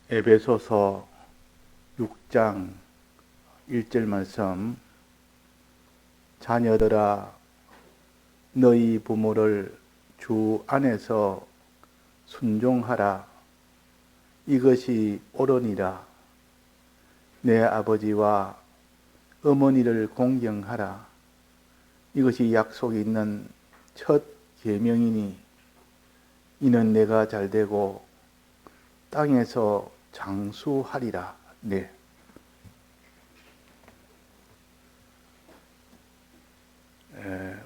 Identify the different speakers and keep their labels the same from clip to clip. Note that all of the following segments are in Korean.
Speaker 1: 에베소서 6장 1절 말씀. 자녀들아, 너희 부모를 주 안에서 순종하라. 이것이 옳으니라. 내 아버지와 어머니를 공경하라. 이것이 약속이 있는 첫 계명이니 이는 내가 잘되고 땅에서 장수하리라. 네.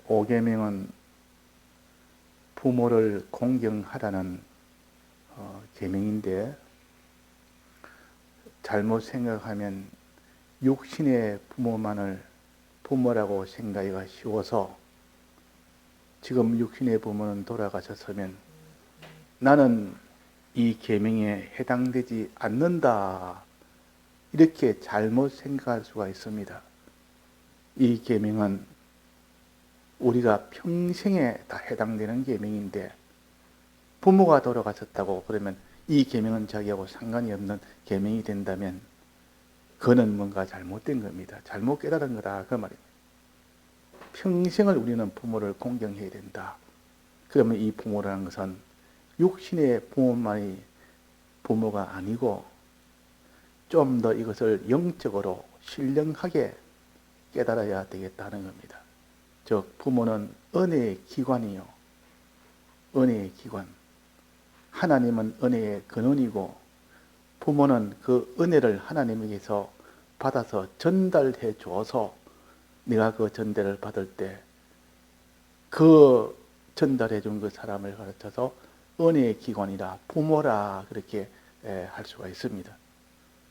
Speaker 1: 오계명은 부모를 공경하라는 계명인데, 잘못 생각하면 육신의 부모만을 부모라고 생각하기가 쉬워서, 지금 육신의 부모는 돌아가셨으면 나는 이 계명에 해당되지 않는다, 이렇게 잘못 생각할 수가 있습니다. 이 계명은 우리가 평생에 다 해당되는 계명인데, 부모가 돌아가셨다고 그러면 이 계명은 자기하고 상관이 없는 계명이 된다면 그는 뭔가 잘못된 겁니다. 잘못 깨달은 거다, 그 말입니다. 평생을 우리는 부모를 공경해야 된다. 그러면 이 부모라는 것은 육신의 부모만이 부모가 아니고 좀 더 이것을 영적으로 신령하게 깨달아야 되겠다는 겁니다. 즉, 부모는 은혜의 기관이요, 은혜의 기관. 하나님은 은혜의 근원이고, 부모는 그 은혜를 하나님에게서 받아서 전달해 줘서 내가 그 전달을 받을 때 그 전달해 준 그 사람을 가르쳐서 은혜의 기관이라, 부모라, 그렇게 할 수가 있습니다.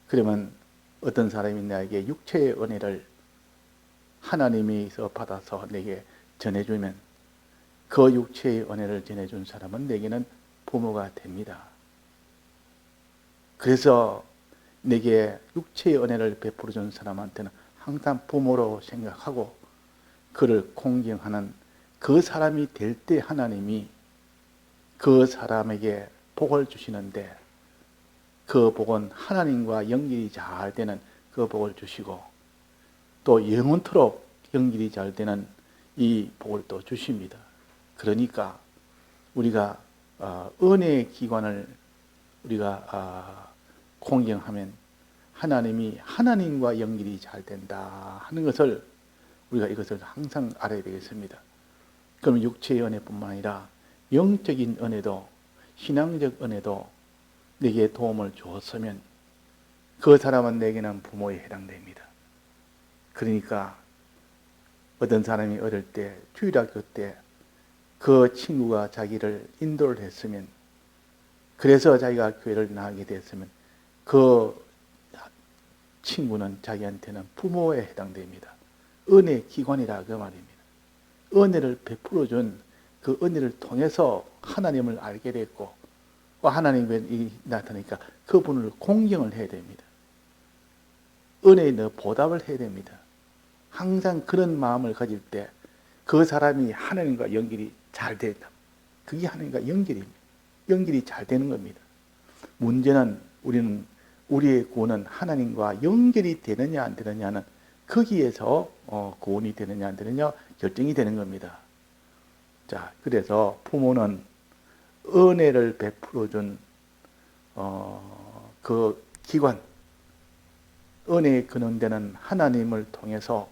Speaker 1: 그러면 어떤 사람이 나에게 육체의 은혜를 하나님이서 받아서 내게 전해주면 그 육체의 은혜를 전해준 사람은 내게는 부모가 됩니다. 그래서 내게 육체의 은혜를 베풀어준 사람한테는 항상 부모로 생각하고 그를 공경하는 그 사람이 될 때 하나님이 그 사람에게 복을 주시는데, 그 복은 하나님과 연결이 잘 되는 그 복을 주시고, 또 영원토록 연결이 잘 되는 이 복을 또 주십니다. 그러니까 우리가 은혜의 기관을 우리가 공경하면 하나님이 하나님과 연결이 잘 된다 하는 것을 우리가 이것을 항상 알아야 되겠습니다. 그럼 육체의 은혜뿐만 아니라 영적인 은혜도, 신앙적 은혜도 내게 도움을 주었으면 그 사람은 내게는 부모에 해당됩니다. 그러니까 어떤 사람이 어릴 때, 주일학교 때 그 친구가 자기를 인도를 했으면, 그래서 자기가 교회를 나가게 됐으면 그 친구는 자기한테는 부모에 해당됩니다. 은혜의 기관이라, 그 말입니다. 은혜를 베풀어준 그 은혜를 통해서 하나님을 알게 됐고, 하나님이 나타나니까 그분을 공경을 해야 됩니다. 은혜에 너 보답을 해야 됩니다. 항상 그런 마음을 가질 때 그 사람이 하나님과 연결이 잘 된다. 그게 하나님과 연결입니다. 연결이 잘 되는 겁니다. 문제는 우리는, 우리의 구원은 하나님과 연결이 되느냐 안 되느냐는 거기에서 구원이 되느냐 안 되느냐 결정이 되는 겁니다. 자, 그래서 부모는 은혜를 베풀어준 그 기관, 은혜의 근원되는 하나님을 통해서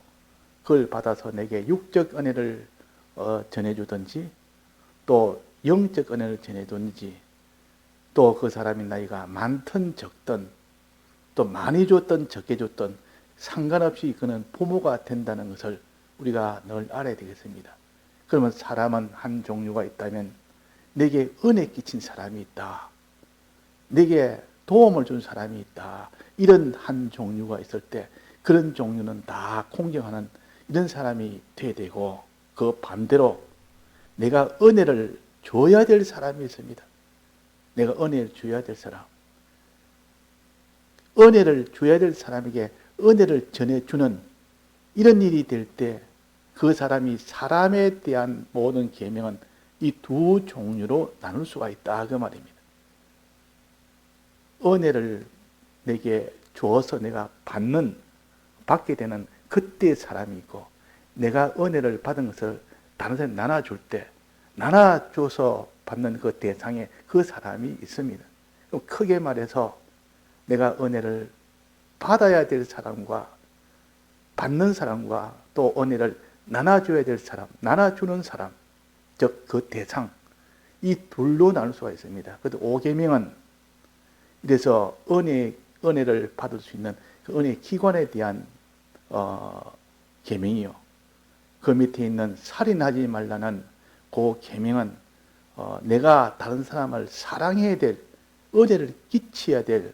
Speaker 1: 그걸 받아서 내게 육적 은혜를 전해주든지, 또 영적 은혜를 전해주든지, 또 그 사람이 나이가 많든 적든, 또 많이 줬든 적게 줬든 상관없이 그는 부모가 된다는 것을 우리가 늘 알아야 되겠습니다. 그러면 사람은 한 종류가 있다면, 내게 은혜 끼친 사람이 있다, 내게 도움을 준 사람이 있다, 이런 한 종류가 있을 때 그런 종류는 다 공경하는 이런 사람이 돼야 되고, 그 반대로 내가 은혜를 줘야 될 사람이 있습니다. 내가 은혜를 줘야 될 사람, 은혜를 줘야 될 사람에게 은혜를 전해주는 이런 일이 될 때 그 사람이 사람에 대한 모든 계명은 이 두 종류로 나눌 수가 있다, 그 말입니다. 은혜를 내게 주어서 내가 받게 되는 그때의 사람이 있고, 내가 은혜를 받은 것을 다른 사람이 나눠줄 때 나눠줘서 받는 그 대상에 그 사람이 있습니다. 그럼 크게 말해서 내가 은혜를 받아야 될 사람과 받는 사람과 또 은혜를 나눠줘야 될 사람, 나눠주는 사람, 즉 그 대상, 이 둘로 나눌 수가 있습니다. 그래서 5계명은 이래서 은혜를 받을 수 있는 그 은혜 기관에 대한 계명이요. 그 밑에 있는 살인하지 말라는 그 계명은 내가 다른 사람을 사랑해야 될, 은혜를 끼쳐야 될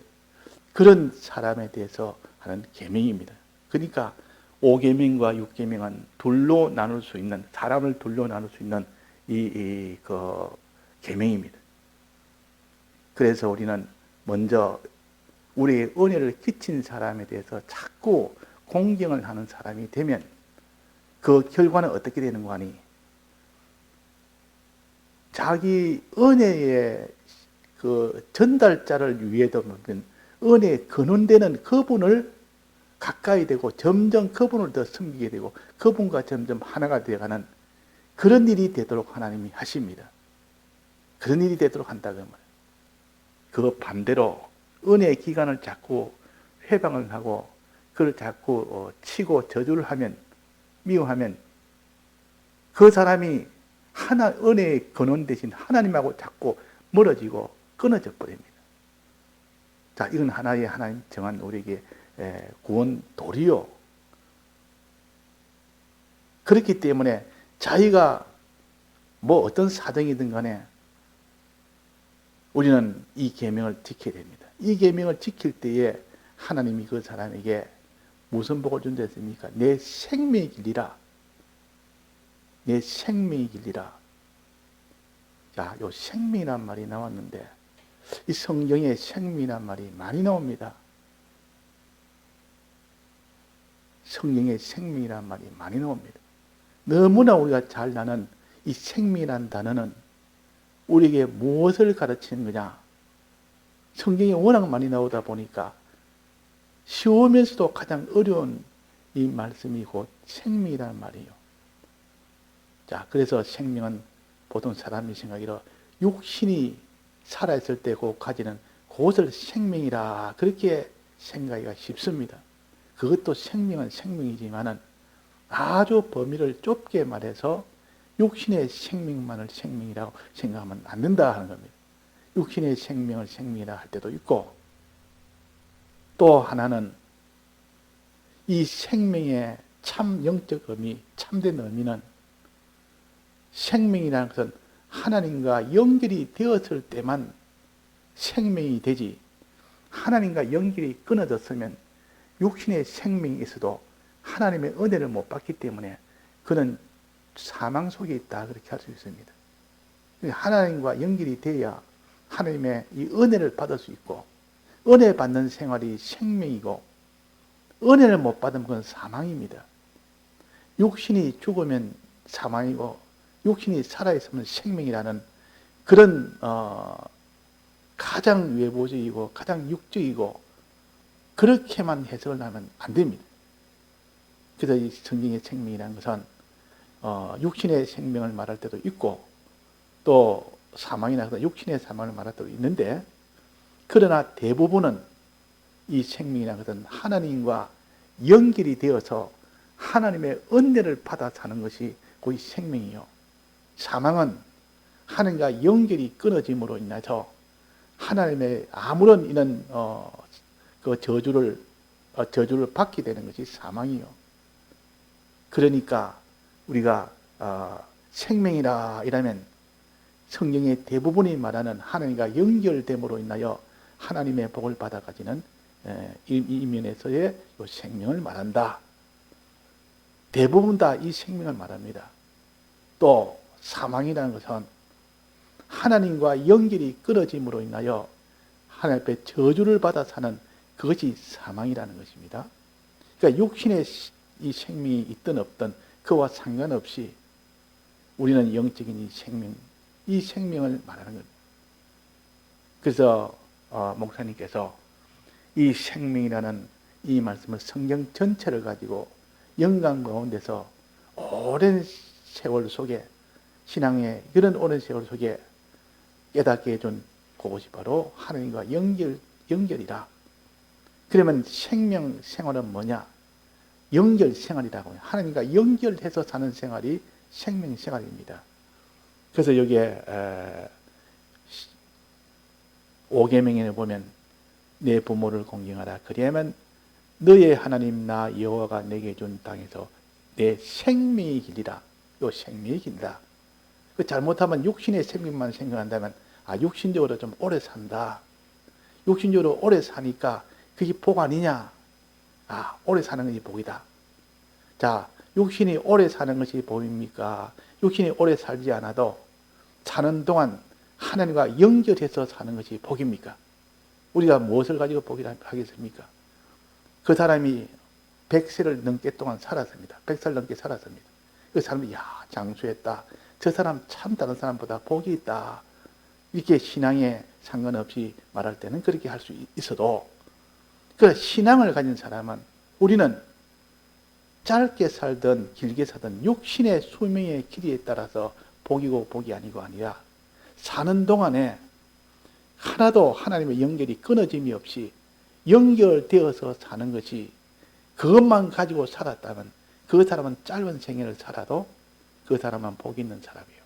Speaker 1: 그런 사람에 대해서 하는 계명입니다. 그러니까 5계명과 6계명은 둘로 나눌 수 있는, 사람을 둘로 나눌 수 있는 그 계명입니다. 그래서 우리는 먼저 우리의 은혜를 끼친 사람에 대해서 자꾸 공경을 하는 사람이 되면 그 결과는 어떻게 되는 거 아니? 자기 은혜의 그 전달자를 위해도 은혜에 근원되는 그분을 가까이 되고 점점 그분을 더 섬기게 되고 그분과 점점 하나가 되어가는 그런 일이 되도록 하나님이 하십니다. 그런 일이 되도록 한다고 말이에요. 그 반대로 은혜의 기간을 자꾸 회방을 하고 그걸 자꾸 치고 저주를 하면, 미워하면 그 사람이 은혜의 근원 대신 하나님하고 자꾸 멀어지고 끊어져 버립니다. 자, 이건 하나님 정한 우리에게 구원 도리요. 그렇기 때문에 자기가 뭐 어떤 사정이든 간에 우리는 이 계명을 지켜야 됩니다. 이 계명을 지킬 때에 하나님이 그 사람에게 무슨 복을 준다 했습니까? 내 생명의 길이라. 내 생명의 길이라. 자, 요 생명이란 말이 나왔는데 이 성경에 생명이란 말이 많이 나옵니다. 성경에 생명이란 말이 많이 나옵니다. 너무나 우리가 잘 아는 이 생명이란 단어는 우리에게 무엇을 가르치는 거냐? 성경이 워낙 많이 나오다 보니까 쉬우면서도 가장 어려운 이 말씀이 곧 생명이라는 말이에요. 자, 그래서 생명은 보통 사람이 생각하기로 육신이 살아있을 때 곧 가지는 그것을 생명이라 그렇게 생각하기가 쉽습니다. 그것도 생명은 생명이지만은 아주 범위를 좁게 말해서 육신의 생명만을 생명이라고 생각하면 안 된다 하는 겁니다. 육신의 생명을 생명이라 할 때도 있고, 또 하나는 이 생명의 참 영적 의미, 참된 의미는 생명이라는 것은 하나님과 연결이 되었을 때만 생명이 되지, 하나님과 연결이 끊어졌으면 육신의 생명이 있어도 하나님의 은혜를 못 받기 때문에 그는 사망 속에 있다, 그렇게 할 수 있습니다. 하나님과 연결이 돼야 하나님의 이 은혜를 받을 수 있고, 은혜 받는 생활이 생명이고, 은혜를 못 받으면 그건 사망입니다. 육신이 죽으면 사망이고 육신이 살아있으면 생명이라는 그런 가장 외부적이고 가장 육적이고 그렇게만 해석을 하면 안 됩니다. 그래서 이 성경의 생명이라는 것은 육신의 생명을 말할 때도 있고 또 사망이나 육신의 사망을 말할 때도 있는데, 그러나 대부분은 이 생명이라는 것은 하나님과 연결이 되어서 하나님의 은혜를 받아 사는 것이 그 생명이요. 사망은 하나님과 연결이 끊어짐으로 인해서 하나님의 아무런 이런 그 저주를 받게 되는 것이 사망이요. 그러니까 우리가 생명이라 이라면 성경의 대부분이 말하는 하나님과 연결됨으로 인하여 하나님의 복을 받아 가지는 이 면에서의 이 생명을 말한다. 대부분 다 이 생명을 말합니다. 또 사망이라는 것은 하나님과 연결이 끊어짐으로 인하여 하나님 앞에 저주를 받아 사는 그것이 사망이라는 것입니다. 그러니까 육신의 이 생명이 있든 없든 그와 상관없이 우리는 영적인 이 생명을 말하는 겁니다. 그래서 목사님께서 이 생명이라는 이 말씀을 성경 전체를 가지고 영감 가운데서 오랜 세월 속에, 신앙의 이런 오랜 세월 속에 깨닫게 해준 그것이 바로 하나님과 연결이라. 그러면 생명 생활은 뭐냐? 연결 생활이라고. 하나님과 연결해서 사는 생활이 생명 생활입니다. 그래서 여기에 5계명에 보면 내 부모를 공경하라. 그리하면 너의 하나님 나 여호와가 내게 준 땅에서 내 생명의 길이라. 요 생명의 길이다. 그 잘못하면 육신의 생명만 생각한다면 육신적으로 좀 오래 산다. 육신적으로 오래 사니까 그게 복 아니냐? 오래 사는 것이 복이다. 자, 육신이 오래 사는 것이 복입니까? 육신이 오래 살지 않아도 사는 동안 하나님과 연결해서 사는 것이 복입니까? 우리가 무엇을 가지고 복이라 하겠습니까? 그 사람이 100세를 넘게 동안 살았습니다. 100살 넘게 살았습니다. 그 사람이 장수했다. 저 사람 참 다른 사람보다 복이 있다. 이렇게 신앙에 상관없이 말할 때는 그렇게 할 수 있어도 그 신앙을 가진 사람은 우리는 짧게 살든 길게 살든 육신의 수명의 길이에 따라서 복이고 복이 아니고 아니라 사는 동안에 하나도 하나님의 연결이 끊어짐이 없이 연결되어서 사는 것이 그것만 가지고 살았다면 그 사람은 짧은 생애를 살아도 그 사람은 복이 있는 사람이에요.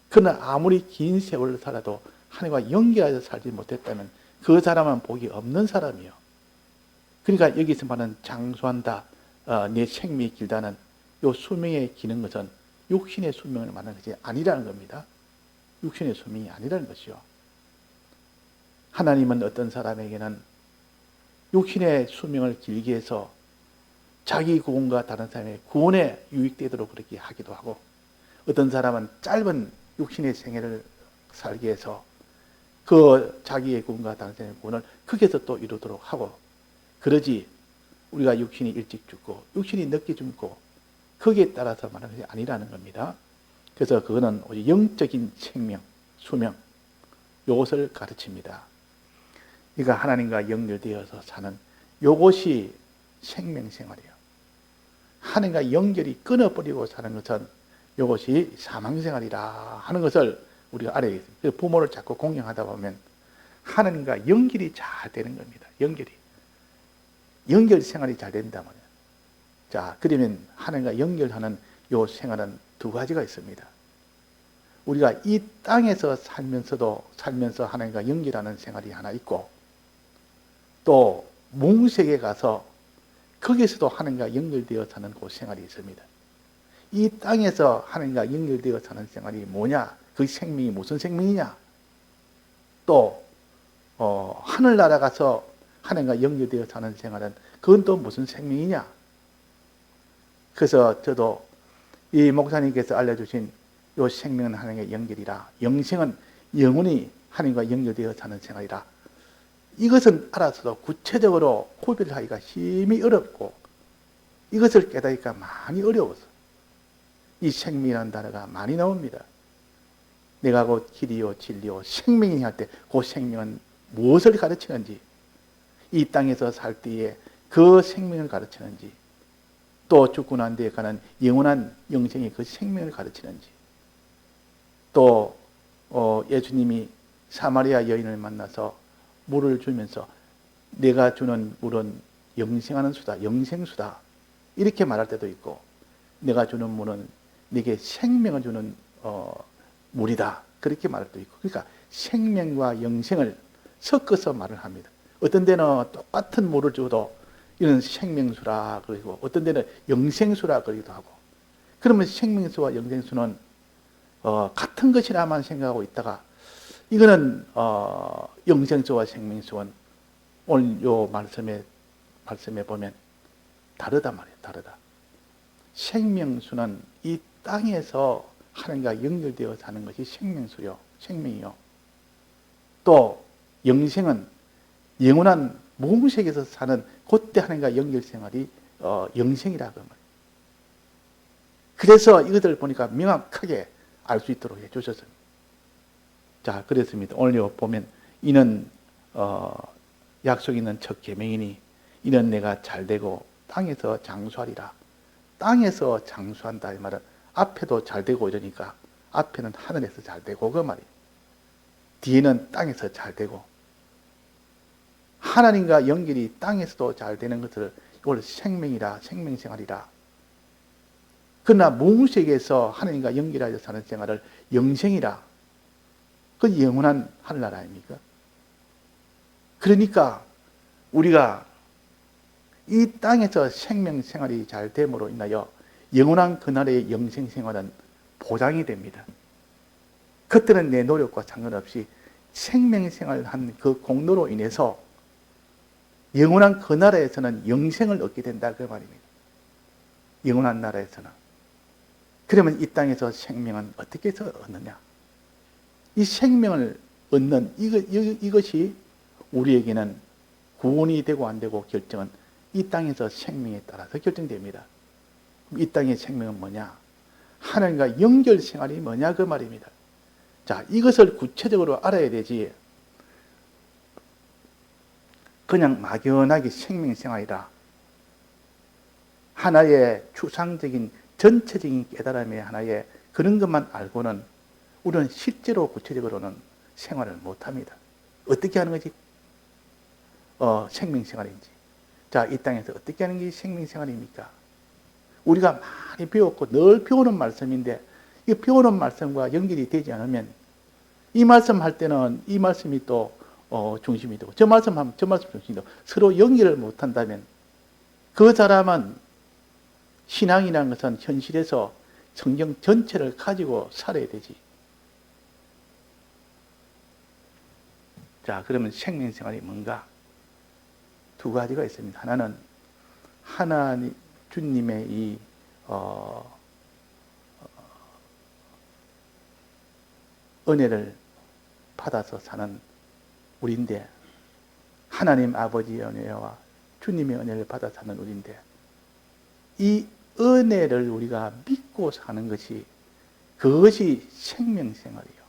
Speaker 1: 그러나 아무리 긴 세월을 살아도 하나님과 연결해서 살지 못했다면 그 사람은 복이 없는 사람이에요. 그러니까 여기서 말하는 장수한다, 내 생명이 길다는 이 수명에 기는 것은 육신의 수명을 말하는 것이 아니라는 겁니다. 육신의 수명이 아니라는 것이요. 하나님은 어떤 사람에게는 육신의 수명을 길게 해서 자기 구원과 다른 사람의 구원에 유익되도록 그렇게 하기도 하고, 어떤 사람은 짧은 육신의 생애를 살게 해서 그 자기의 구원과 다른 사람의 구원을 거기에서 또 이루도록 하고, 그러지 우리가 육신이 일찍 죽고 육신이 늦게 죽고 거기에 따라서 말하는 것이 아니라는 겁니다. 그래서 그거는 오직 영적인 생명, 수명, 이것을 가르칩니다. 그러니까 하나님과 연결되어서 사는 이것이 생명생활이에요. 하나님과 연결이 끊어버리고 사는 것은 이것이 사망생활이라 하는 것을 우리가 알아야 겠습니다. 부모를 자꾸 공경하다 보면 하나님과 연결이 잘 되는 겁니다. 연결 생활이 잘 된다면. 자, 그러면 하나님과 연결하는 이 생활은 두 가지가 있습니다. 우리가 이 땅에서 살면서 하나님과 연결하는 생활이 하나 있고, 또 몽세에 가서 거기서도 하나님과 연결되어 사는 그 생활이 있습니다. 이 땅에서 하나님과 연결되어 사는 생활이 뭐냐? 그 생명이 무슨 생명이냐? 또 하늘나라 가서 하나님과 연결되어 사는 생활은 그건 또 무슨 생명이냐? 그래서 저도 이 목사님께서 알려주신 이 생명은 하나님의 연결이라, 영생은 영원히 하나님과 연결되어 사는 생활이라, 이것은 알아서도 구체적으로 구별하기가 힘이 어렵고 이것을 깨닫기가 많이 어려워서 이 생명이라는 단어가 많이 나옵니다. 내가 곧 길이요 진리요 생명이니 할 때 그 생명은 무엇을 가르치는지, 이 땅에서 살 때에 그 생명을 가르치는지, 또 죽고 난 뒤에 가는 영원한 영생의 그 생명을 가르치는지, 또 예수님이 사마리아 여인을 만나서 물을 주면서 내가 주는 물은 영생하는 수다, 영생수다 이렇게 말할 때도 있고, 내가 주는 물은 네게 생명을 주는 물이다 그렇게 말할 때도 있고, 그러니까 생명과 영생을 섞어서 말을 합니다. 어떤 데는 똑같은 물을 줘도 이런 생명수라 그러고, 어떤 데는 영생수라 그러기도 하고. 그러면 생명수와 영생수는 같은 것이라만 생각하고 있다가, 이거는 영생수와 생명수는 오늘 요 말씀에 보면 다르다 말이에요. 다르다. 생명수는 이 땅에서 하나님과 연결되어 사는 것이 생명수요, 생명이요. 또 영생은 영원한 무궁색에서 사는 그때 하나님과 연결 생활이 영생이라고 말이에요. 그래서 이것을 보니까 명확하게 알 수 있도록 해주셨습니다. 자, 그랬습니다. 오늘 보면 이는 약속 있는 첫 계명이니 이는 내가 잘되고 땅에서 장수하리라. 땅에서 장수한다 이 말은 앞에도 잘되고 이러니까 앞에는 하늘에서 잘되고 그 말이에요. 뒤에는 땅에서 잘되고 하나님과 연결이 땅에서도 잘되는 것을 이걸 생명이라 생명생활이라. 그러나 무색에서 하나님과 연결하여 사는 생활을 영생이라. 그 영원한 하늘나라 아닙니까? 그러니까 우리가 이 땅에서 생명생활이 잘 됨으로 인하여 영원한 그날의 영생생활은 보장이 됩니다. 그때는 내 노력과 상관없이 생명생활을 한 그 공로로 인해서 영원한 그 나라에서는 영생을 얻게 된다 그 말입니다. 영원한 나라에서는. 그러면 이 땅에서 생명은 어떻게 해서 얻느냐? 이 생명을 얻는 이것이 우리에게는 구원이 되고 안 되고 결정은 이 땅에서 생명에 따라서 결정됩니다. 이 땅의 생명은 뭐냐? 하나님과 연결 생활이 뭐냐 그 말입니다. 자, 이것을 구체적으로 알아야 되지. 그냥 막연하게 생명생활이라 하나의 추상적인 전체적인 깨달음의 하나의 그런 것만 알고는 우리는 실제로 구체적으로는 생활을 못합니다. 어떻게 하는 거지? 생명생활인지. 자, 이 땅에서 어떻게 하는 게 생명생활입니까? 우리가 많이 배웠고 늘 배우는 말씀인데 이 배우는 말씀과 연결이 되지 않으면 이 말씀 할 때는 이 말씀이 또 중심이 되고 저 말씀 하면 저 말씀 중심이 되고 서로 연결을 못한다면 그 사람은 신앙이라는 것은 현실에서 성경 전체를 가지고 살아야 되지. 자, 그러면 생명생활이 뭔가? 두 가지가 있습니다. 하나는 하나님 주님의 이 은혜를 받아서 사는 우리인데, 하나님 아버지의 은혜와 주님의 은혜를 받아 사는 우리인데, 이 은혜를 우리가 믿고 사는 것이 그것이 생명생활이에요.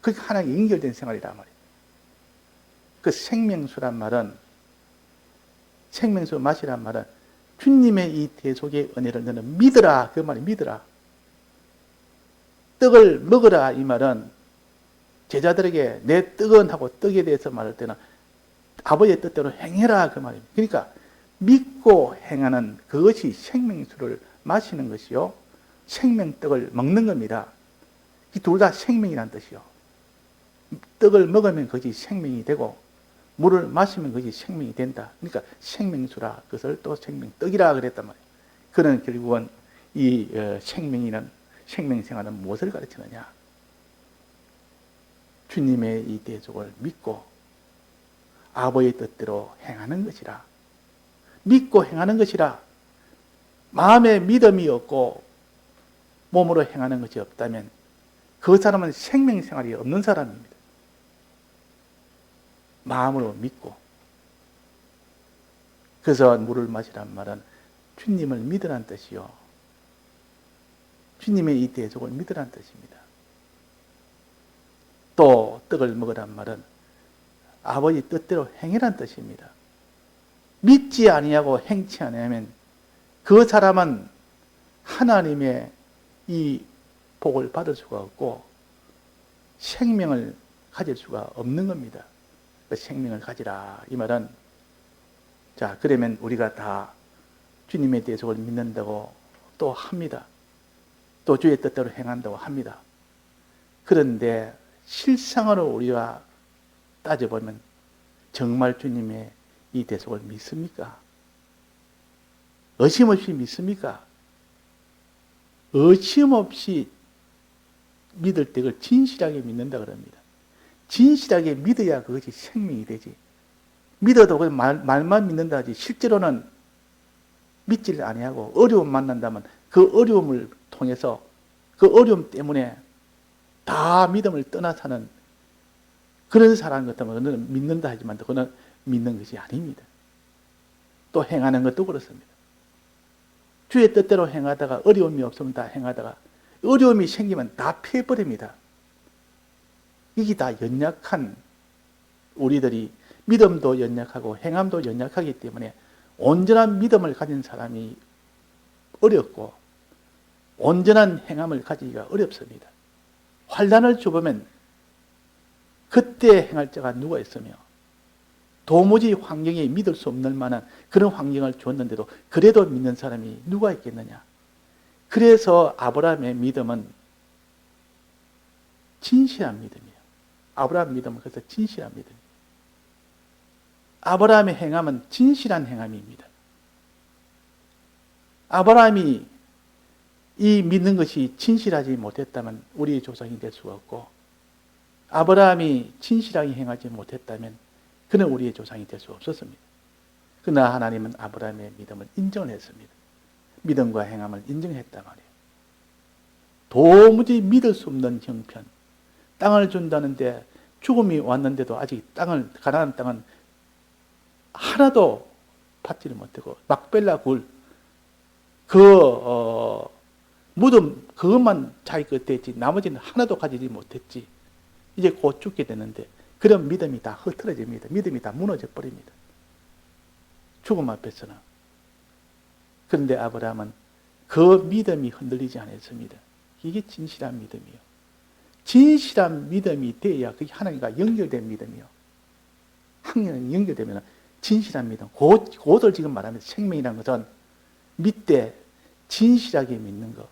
Speaker 1: 그게 하나님 연결된 생활이란 말이에요. 그 생명수란 말은, 생명수 맛이란 말은 주님의 이 대속의 은혜를 너는 믿으라 그 말이 믿으라. 떡을 먹으라 이 말은 제자들에게 내 떡은 하고 떡에 대해서 말할 때는 아버지의 뜻대로 행해라 그 말입니다. 그러니까 믿고 행하는 그것이 생명수를 마시는 것이요, 생명떡을 먹는 겁니다. 이 둘 다 생명이란 뜻이요. 떡을 먹으면 그것이 생명이 되고 물을 마시면 그것이 생명이 된다. 그러니까 생명수라 그것을 또 생명떡이라 그랬단 말이에요. 그는 결국은 이 생명생활은 무엇을 가르치느냐? 주님의 이 대속을 믿고 아버지의 뜻대로 행하는 것이라. 믿고 행하는 것이라. 마음에 믿음이 없고 몸으로 행하는 것이 없다면 그 사람은 생명생활이 없는 사람입니다. 마음으로 믿고. 그래서 물을 마시란 말은 주님을 믿으란 뜻이요, 주님의 이 대속을 믿으란 뜻입니다. 또 떡을 먹으란 말은 아버지 뜻대로 행해란 뜻입니다. 믿지 아니하고 행치 아니하면 그 사람은 하나님의 이 복을 받을 수가 없고 생명을 가질 수가 없는 겁니다. 그 생명을 가지라 이 말은, 자, 그러면 우리가 다 주님의 대속을 믿는다고 또 합니다. 또 주의 뜻대로 행한다고 합니다. 그런데 실상으로 우리가 따져보면 정말 주님의 이 대속을 믿습니까? 의심 없이 믿습니까? 의심 없이 믿을 때 그걸 진실하게 믿는다 그럽니다. 진실하게 믿어야 그것이 생명이 되지. 믿어도 그냥 말만 믿는다 하지 실제로는 믿지를 아니하고 어려움 만난다면 그 어려움을 통해서 그 어려움 때문에 다 믿음을 떠나 사는 그런 사람 같으면 그는 믿는다 하지만 그는 믿는 것이 아닙니다. 또 행하는 것도 그렇습니다. 주의 뜻대로 행하다가 어려움이 없으면 다 행하다가 어려움이 생기면 다 패버립니다. 이게 다 연약한 우리들이 믿음도 연약하고 행함도 연약하기 때문에 온전한 믿음을 가진 사람이 어렵고 온전한 행함을 가지기가 어렵습니다. 환난을 줘보면 그때 행할 자가 누가 있으며 도무지 환경이 믿을 수 없는 만한 그런 환경을 줬는데도 그래도 믿는 사람이 누가 있겠느냐. 그래서 아브라함의 믿음은 진실한 믿음이에요. 아브라함 믿음은 그래서 진실한 믿음이에요. 아브라함의 행함은 진실한 행함입니다. 아브라함이 이 믿는 것이 진실하지 못했다면 우리의 조상이 될 수가 없고, 아브라함이 진실하게 행하지 못했다면 그는 우리의 조상이 될 수 없었습니다. 그러나 하나님은 아브라함의 믿음을 인정을 했습니다. 믿음과 행함을 인정했단 말이에요. 도무지 믿을 수 없는 형편, 땅을 준다는데 죽음이 왔는데도 아직 가나안 땅은 하나도 받지를 못하고 막벨라 굴 무덤 그것만 자기 곁에 있지 나머지는 하나도 가지지 못했지. 이제 곧 죽게 되는데 그런 믿음이 다 흐트러집니다. 믿음이 다 무너져 버립니다. 죽음 앞에서는. 그런데 아브라함은 그 믿음이 흔들리지 않았습니다. 이게 진실한 믿음이요. 진실한 믿음이 돼야 그게 하나님과 연결된 믿음이요. 하나님과 연결되면 진실한 믿음. 그것을 지금 말하면 생명이라는 것은 믿되 진실하게 믿는 것.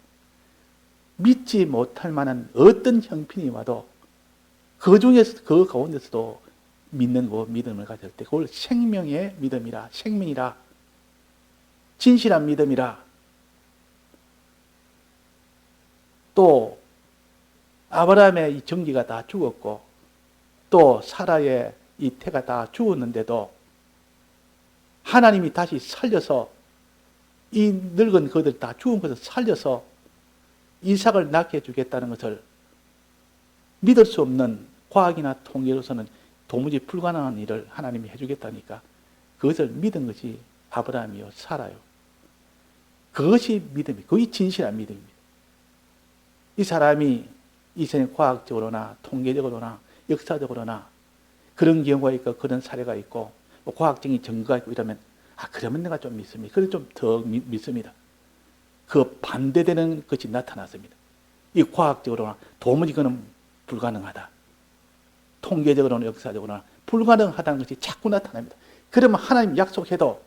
Speaker 1: 믿지 못할 만한 어떤 형편이 와도 그 중에서, 그 가운데서도 믿는 그 믿음을 가질 때 그걸 생명의 믿음이라, 생명이라, 진실한 믿음이라. 또 아브라함의 이 정기가 다 죽었고 또 사라의 이 태가 다 죽었는데도 하나님이 다시 살려서 이 늙은 그들 다 죽은 것을 살려서 이삭을 낳게 해주겠다는 것을 믿을 수 없는 과학이나 통계로서는 도무지 불가능한 일을 하나님이 해주겠다니까 그것을 믿은 것이 아브라함이요 사라요. 그것이 믿음이, 그것이 진실한 믿음입니다. 이 사람이 이전에 과학적으로나 통계적으로나 역사적으로나 그런 경우가 있고 그런 사례가 있고 과학적인 증거가 있고 이러면 그러면 내가 좀 믿습니다. 그래서 좀 더 믿습니다. 그 반대되는 것이 나타났습니다. 이 과학적으로나 도무지 그는 불가능하다. 통계적으로나 역사적으로나 불가능하다는 것이 자꾸 나타납니다. 그러면 하나님 약속해도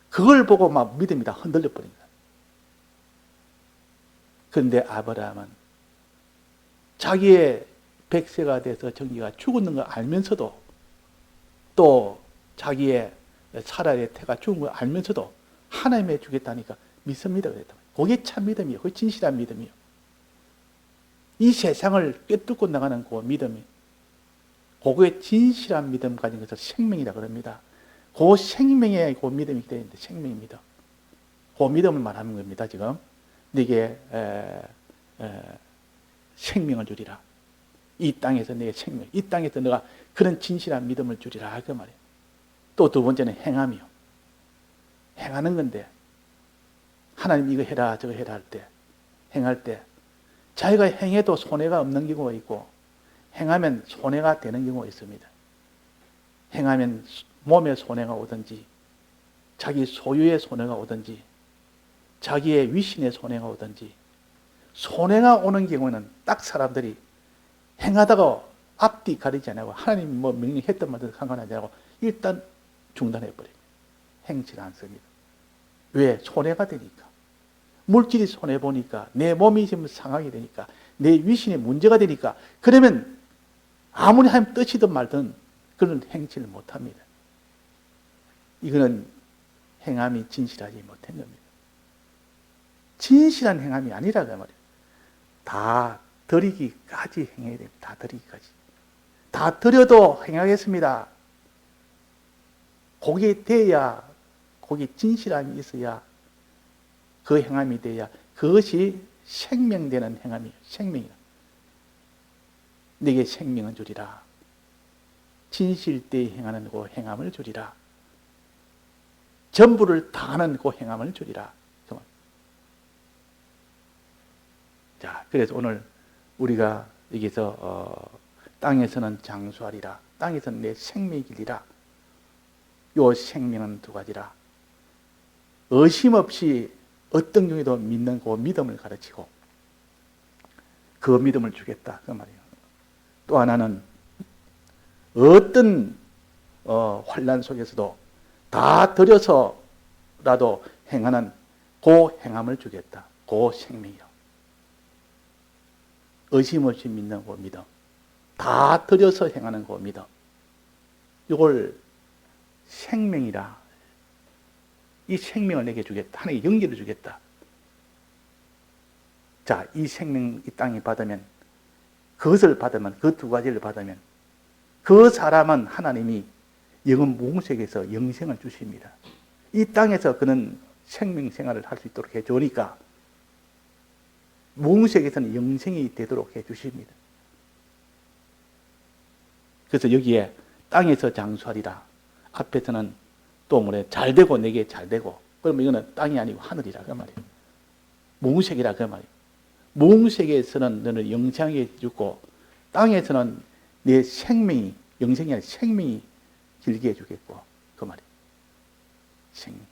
Speaker 1: 그걸 보고 막 믿음이 다 흔들려 버립니다. 그런데 아브라함은 자기의 100세가 돼서 정기가 죽었는 걸 알면서도 또 자기의 사라의 태가 죽은 걸 알면서도 하나님이 주겠다니까 믿습니다. 그게 참 믿음이에요. 그게 진실한 믿음이에요. 이 세상을 꿰뚫고 나가는 그 믿음이 그거에 진실한 믿음 가진 것을 생명이라 그럽니다. 그 생명의 그 믿음이 되는데 생명입니다. 그 믿음을 말하는 겁니다. 지금 네게 생명을 주리라. 이 땅에서 내게 생명, 이 땅에서 내가 그런 진실한 믿음을 주리라 그 말이에요. 또 두 번째는 행함이요. 행하는 건데 하나님 이거 해라 저거 해라 할 때 행할 때 자기가 행해도 손해가 없는 경우가 있고 행하면 손해가 되는 경우가 있습니다. 행하면 몸에 손해가 오든지 자기 소유의 손해가 오든지 자기의 위신의 손해가 오든지 손해가 오는 경우는 딱 사람들이 행하다가 앞뒤 가리지 않고 하나님 뭐 명령했던 말도 상관하지 않고 일단 중단해버립니다. 행치 않습니다. 왜? 손해가 되니까. 물질이 손해보니까 내 몸이 지금 상하게 되니까 내 위신에 문제가 되니까 그러면 아무리 하나님 뜻이든 말든 그런 행치를 못합니다. 이거는 행함이 진실하지 못한 겁니다. 진실한 행함이 아니라 그 말이에요. 다 드리기까지 행해야 됩니다. 다 드리기까지. 다 드려도 행하겠습니다. 거기에 돼야, 거기에 진실함이 있어야 그 행함이 돼야 그것이 생명되는 행함이에요. 생명이다. 내게 생명을 주리라. 진실되이 행하는 그 행함을 주리라. 전부를 다하는 그 행함을 주리라. 자, 그래서 오늘 우리가 여기서 땅에서는 장수하리라. 땅에서는 내 생명의 길이라. 요 생명은 두 가지라. 의심 없이 어떤 경우에도 믿는 그 믿음을 가르치고 그 믿음을 주겠다. 그 말이에요. 또 하나는 어떤 환난 속에서도 다 들여서라도 행하는 그 행함을 주겠다. 그 생명이요. 의심 없이 믿는 그 믿음. 다 들여서 행하는 그 믿음. 이걸 생명이라. 이 생명을 내게 주겠다. 하나님의 영기를 주겠다. 자, 이 생명 이 땅에 받으면, 그것을 받으면, 그 두 가지를 받으면 그 사람은 하나님이 영원 무궁세계에서 영생을 주십니다. 이 땅에서 그는 생명 생활을 할 수 있도록 해주니까 무궁세계에서는 영생이 되도록 해주십니다. 그래서 여기에 땅에서 장수하리라. 앞에서는 또 뭐래? 잘 되고 내게 잘 되고. 그러면 이거는 땅이 아니고 하늘이라 그 말이에요. 무궁세계라 그 말이에요. 무궁세계에서는 너는 영생이 주고 땅에서는 내 생명이 영생이 아니라 생명이 길게 해주겠고 그 말이에요. 생명.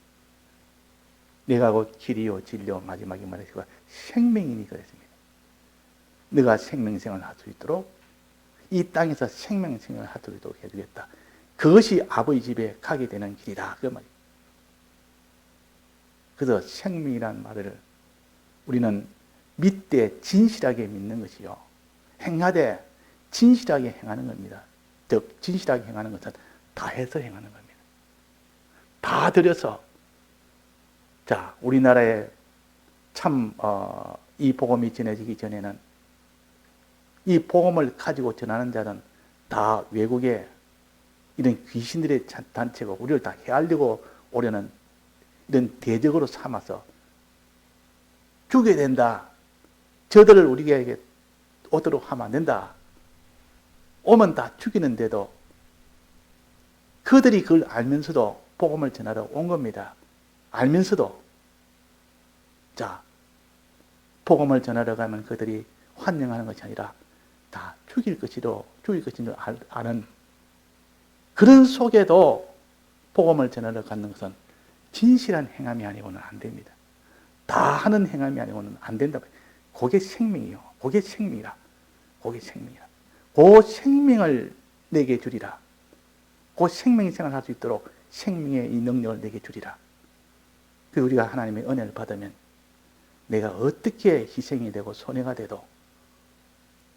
Speaker 1: 내가 곧 길이요 진리요 마지막에 말했지만 생명이니 그랬습니다. 네가 생명생활을 할 수 있도록 이 땅에서 생명생활을 할 수 있도록 해주겠다. 그것이 아버지 집에 가게 되는 길이다. 그 말이에요. 그래서 생명이라는 말을 우리는 믿되 진실하게 믿는 것이요. 행하되 진실하게 행하는 겁니다. 즉 진실하게 행하는 것은 다해서 행하는 겁니다. 다 들여서. 자, 우리나라에 참 이 복음이 전해지기 전에는 이 복음을 가지고 전하는 자는 다 외국에 이런 귀신들의 단체가 우리를 다 헤아리려고 오려는 이런 대적으로 삼아서 죽여야 된다. 저들을 우리에게 오도록 하면 안 된다. 오면 다 죽이는데도 그들이 그걸 알면서도 복음을 전하러 온 겁니다. 알면서도. 자, 복음을 전하러 가면 그들이 환영하는 것이 아니라 다 죽일 것인 줄 아는 그런 속에도 복음을 전하러 가는 것은 진실한 행함이 아니고는 안 됩니다. 다 하는 행함이 아니고는 안 된다. 그게 생명이요. 그게 생명이라. 그게 생명이라. 그 생명을 내게 주리라. 그 생명생활을 할 수 있도록 생명의 이 능력을 내게 주리라. 그 우리가 하나님의 은혜를 받으면 내가 어떻게 희생이 되고 손해가 돼도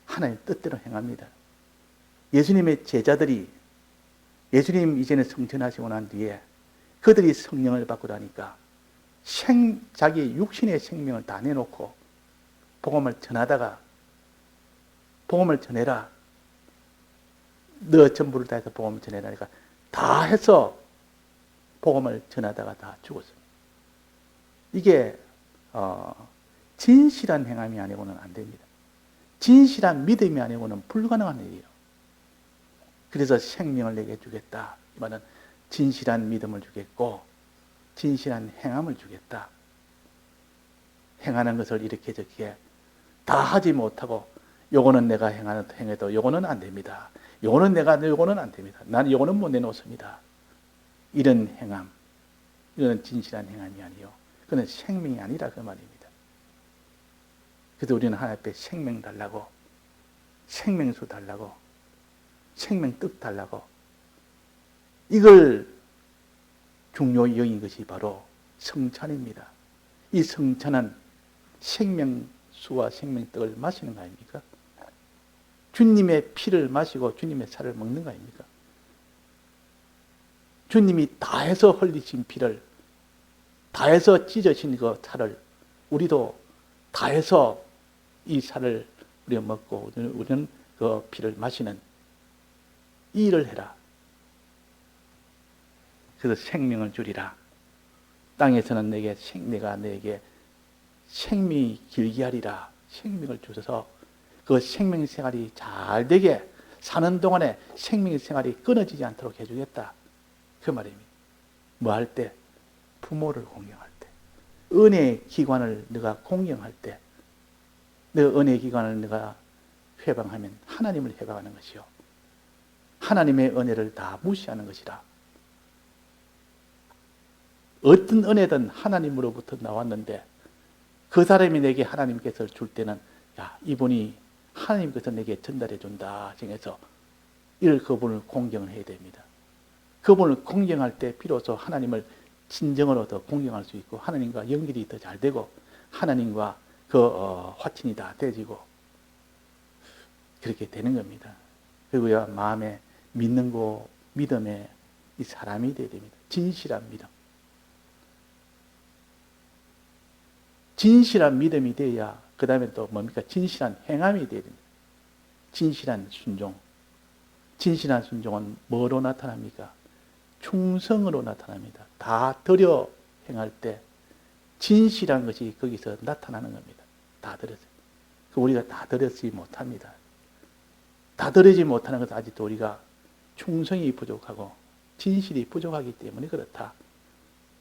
Speaker 1: 하나님 뜻대로 행합니다. 예수님의 제자들이 예수님 이전에 성천하시고 난 뒤에 그들이 성령을 받고 나니까 자기 육신의 생명을 다 내놓고 복음을 전하다가 복음을 전해라. 너 전부를 다해서 복음을 전해라니까 다 해서 복음을 전하다가 다 죽었습니다. 이게 진실한 행함이 아니고는 안 됩니다. 진실한 믿음이 아니고는 불가능한 일이에요. 그래서 생명을 내게 주겠다. 이 말은 진실한 믿음을 주겠고 진실한 행함을 주겠다. 행하는 것을 이렇게 저렇게 다 하지 못하고 요거는 내가 행해도 요거는 안 됩니다. 요거는 안 됩니다. 난 요거는 못 내놓습니다. 이런 행함, 이건 진실한 행함이 아니요. 그건 생명이 아니라 그 말입니다. 그래서 우리는 하나님 앞에 생명 달라고, 생명수 달라고, 생명뜻 달라고, 이걸 중요히 여긴 것이 바로 성찬입니다. 이 성찬은 생명수와 생명떡을 마시는 거 아닙니까? 주님의 피를 마시고 주님의 살을 먹는 거 아닙니까? 주님이 다해서 흘리신 피를, 다해서 찢어진 그 살을 우리도 다해서 이 살을 우리가 먹고 우리는 그 피를 마시는 이 일을 해라. 그래서 생명을 주리라. 땅에서는 내가 내게 생명이 길게 하리라. 생명을 주셔서 그 생명 생활이 잘 되게 사는 동안에 생명 생활이 끊어지지 않도록 해주겠다. 그 말입니다. 뭐 할 때? 부모를 공경할 때. 은혜의 기관을 내가 공경할 때. 내 은혜의 기관을 내가 회방하면 하나님을 회방하는 것이요. 하나님의 은혜를 다 무시하는 것이라. 어떤 은혜든 하나님으로부터 나왔는데 그 사람이 내게 하나님께서 줄 때는 야, 이분이 하나님께서 내게 전달해 준다 정해서 이를 그분을 공경을 해야 됩니다. 그분을 공경할 때 비로소 하나님을 진정으로 더 공경할 수 있고 하나님과 연결이 더 잘 되고 하나님과 화친이 다 되지고 그렇게 되는 겁니다. 그리고야 마음에 믿는 거 믿음에 이 사람이 되어야 됩니다. 진실한 믿음. 진실한 믿음이 되어야 그 다음에 또 뭡니까? 진실한 행함이 되어야 됩니다. 진실한 순종. 진실한 순종은 뭐로 나타납니까? 충성으로 나타납니다. 다 들여 행할 때 진실한 것이 거기서 나타나는 겁니다. 다 들었어요. 우리가 다 들었지 못합니다. 다 들으지 못하는 것은 아직도 우리가 충성이 부족하고 진실이 부족하기 때문에 그렇다.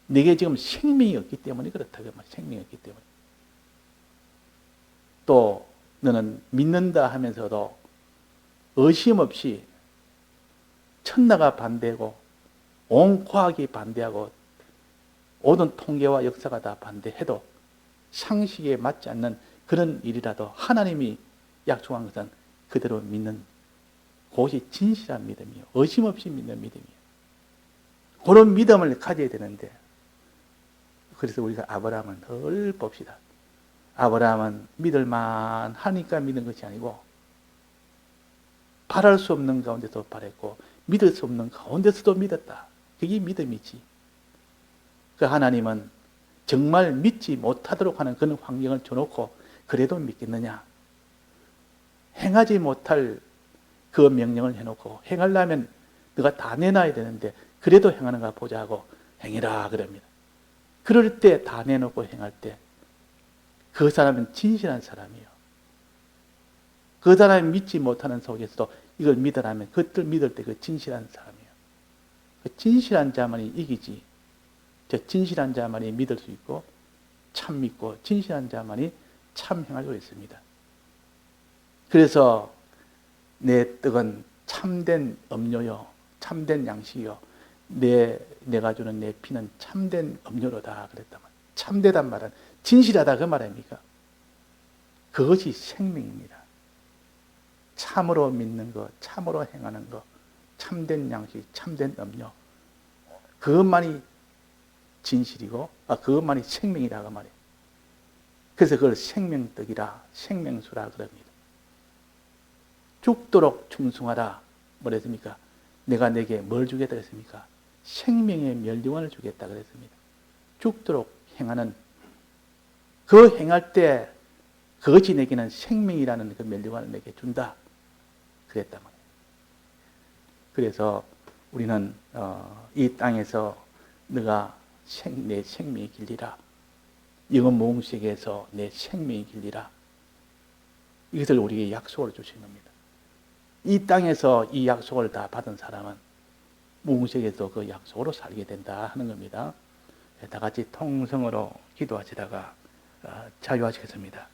Speaker 1: 내게 지금 생명이 없기 때문에 그렇다. 생명이 없기 때문에. 또 너는 믿는다 하면서도 의심 없이 천나가 반대고 온 과학이 반대하고 모든 통계와 역사가 다 반대해도 상식에 맞지 않는 그런 일이라도 하나님이 약속한 것은 그대로 믿는 그것이 진실한 믿음이요. 의심 없이 믿는 믿음이요. 그런 믿음을 가져야 되는데 그래서 우리가 아브라함을 늘 봅시다. 아브라함은 믿을만 하니까 믿는 것이 아니고 바랄 수 없는 가운데서 바랬고 믿을 수 없는 가운데서도 믿었다. 그게 믿음이지. 그 하나님은 정말 믿지 못하도록 하는 그런 환경을 줘놓고 그래도 믿겠느냐? 행하지 못할 그 명령을 해놓고 행하려면 너가 다 내놔야 되는데 그래도 행하는가 보자고 행해라 그럽니다. 그럴 때 다 내놓고 행할 때 그 사람은 진실한 사람이에요. 그 사람이 믿지 못하는 속에서도 이걸 믿으라면 그것들 믿을 때 그 진실한 사람이에요. 그 진실한 자만이 이기지. 저 진실한 자만이 믿을 수 있고 참 믿고 진실한 자만이 참 행할 수 있습니다. 그래서 내 떡은 참된 음료요, 참된 양식이요. 내가 주는 내 피는 참된 음료로다 그랬단 말이에요. 참되단 말은 진실하다 그 말 아닙니까? 그것이 생명입니다. 참으로 믿는 것, 참으로 행하는 것, 참된 양식, 참된 음료. 그것만이 진실이고, 그것만이 생명이라 그 말이에요. 그래서 그걸 생명떡이라, 생명수라 그럽니다. 죽도록 충성하라. 뭐랬습니까? 내가 내게 뭘 주겠다 그랬습니까? 생명의 멸류관을 주겠다 그랬습니다. 죽도록 행하는 그 행할 때 그것이 내게는 생명이라는 그 멸류관을 내게 준다 그랬단 말이에요. 그래서 우리는 이 땅에서 너가 내 생명의 길이라, 영원 모흥세계에서 내 생명의 길이라, 이것을 우리에게 약속을 주신 겁니다. 이 땅에서 이 약속을 다 받은 사람은 모흥세계에서 그 약속으로 살게 된다 하는 겁니다. 다 같이 통성으로 기도하시다가 자유하시겠습니다.